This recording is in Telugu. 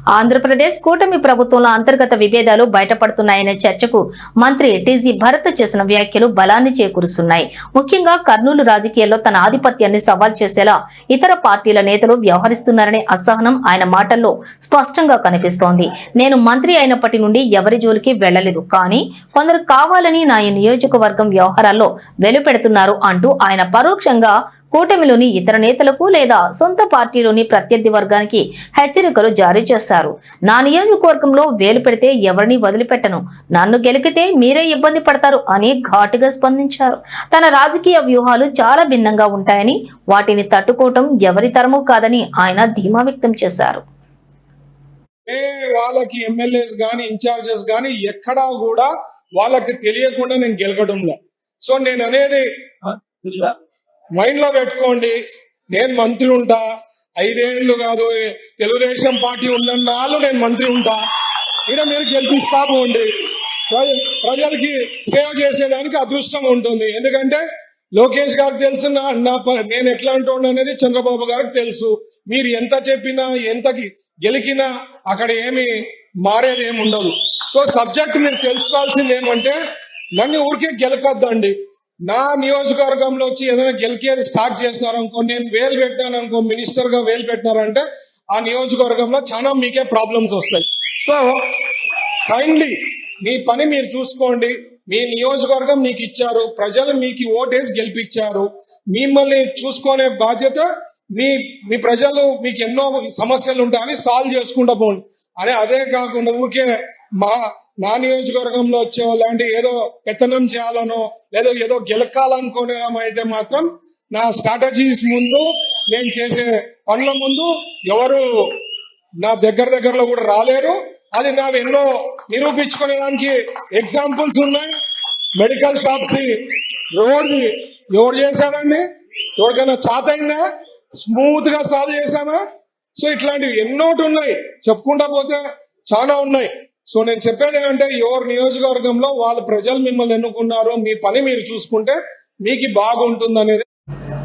ఆంధ్రప్రదేశ్ కూటమి ప్రభుత్వంలో అంతర్గత విభేదాలు బయటపడుతున్నాయనే చర్చకు మంత్రి టీజీ భరత్ చేసిన వ్యాఖ్యలు బలాన్ని చేకూరుస్తున్నాయి. ముఖ్యంగా కర్నూలు రాజకీయాల్లో తన ఆధిపత్యాన్ని సవాల్ చేసేలా ఇతర పార్టీల నేతలు వ్యవహరిస్తున్నారనే అసహనం ఆయన మాటల్లో స్పష్టంగా కనిపిస్తోంది. నేను మంత్రి అయినప్పటి నుండి ఎవరి జోలికి వెళ్లలేదు, కానీ కొందరు కావాలని నా నియోజకవర్గం వ్యవహారాల్లో వెలుపెడుతున్నారు అంటూ ఆయన పరోక్షంగా కూటమిలోని ఇతర నేతలకు లేదా సొంత పార్టీలోని ప్రత్యర్థి వర్గానికి హెచ్చరికలు జారీ చేశారు. నా నియోజకవర్గంలో వేలు పెడితే ఎవరిని వదిలిపెట్టను, నన్ను గెలికితే మీరే ఇబ్బంది పడతారు అని ఘాటుగా స్పందించారు. తన రాజకీయ వ్యూహాలు చాలా భిన్నంగా ఉంటాయని, వాటిని తట్టుకోవటం ఎవరి తరమూ కాదని ఆయన ధీమా వ్యక్తం చేశారు. వాళ్ళకి ఎమ్మెల్యేస్ గాని ఇన్ఛార్జెస్ గాని ఎక్కడా కూడా వాళ్ళకి తెలియకుండా నేను గెలకడంలో. సో నేను అనేది మైండ్ లో పెట్టుకోండి, నేను మంత్రి ఉంటా, 5 ఏళ్ళు కాదు తెలుగుదేశం పార్టీ ఉన్నన్నాళ్ళు నేను మంత్రి ఉంటా, ఇక్కడ మీరు గెలిపిస్తా పోండి. ప్రజలకి సేవ చేసేదానికి అదృష్టం ఉంటుంది. ఎందుకంటే లోకేష్ గారికి తెలుసు నేను ఎట్లా అంటుండ అనేది చంద్రబాబు గారికి తెలుసు. మీరు ఎంత చెప్పినా ఎంత గెలికినా అక్కడ ఏమి మారేది ఏమి ఉండదు. సో సబ్జెక్ట్ మీరు తెలుసుకోవాల్సింది ఏమంటే, నన్ను ఊరికే గెలకద్దండి. నా నియోజకవర్గంలో వచ్చి ఏదైనా గెలికేది స్టార్ట్ చేసినారనుకో, నేను వేలు పెట్టాను అనుకో, మినిస్టర్ గా వేలు పెట్టినారంటే ఆ నియోజకవర్గంలో చాలా మీకే ప్రాబ్లమ్స్ వస్తాయి. సో కైండ్లీ మీ పని మీరు చూసుకోండి. మీ నియోజకవర్గం మీకు ఇచ్చారు, ప్రజలు మీకు ఓటేసి గెలిపించారు. మిమ్మల్ని చూసుకునే బాధ్యత మీ ప్రజలు మీకు ఎన్నో సమస్యలు ఉంటాయని సాల్వ్ చేసుకుంటూ పోండి అని. అదే కాకుండా ఊరికే నా నియోజకవర్గంలో వచ్చే వాళ్ళంటే ఏదో పెత్తనం చేయాలనో లేదా ఏదో గెలకాలనుకోవడం అయితే మాత్రం నా స్ట్రాటజీస్ ముందు, నేను చేసే పనుల ముందు ఎవరు నా దగ్గరలో కూడా రాలేరు. అది నా ఎన్నో నిరూపించుకునేదానికి ఎగ్జాంపుల్స్ ఉన్నాయి. మెడికల్ షాప్స్ రోడ్ది ఎవరు చేశారండి? ఎవరికైనా చాతైందా? స్మూత్ గా సాల్వ్ చేశామా? సో ఇట్లాంటివి ఎన్నోటి ఉన్నాయి, చెప్పుకుంటా పోతే చాలా ఉన్నాయి. సో నేను చెప్పేది ఏంటంటే, ఎవరి నియోజకవర్గంలో వాళ్ళ ప్రజలు మిమ్మల్ని ఎన్నుకున్నారు, మీ పని మీరు చూసుకుంటే మీకు బాగుంటుంది అనేది.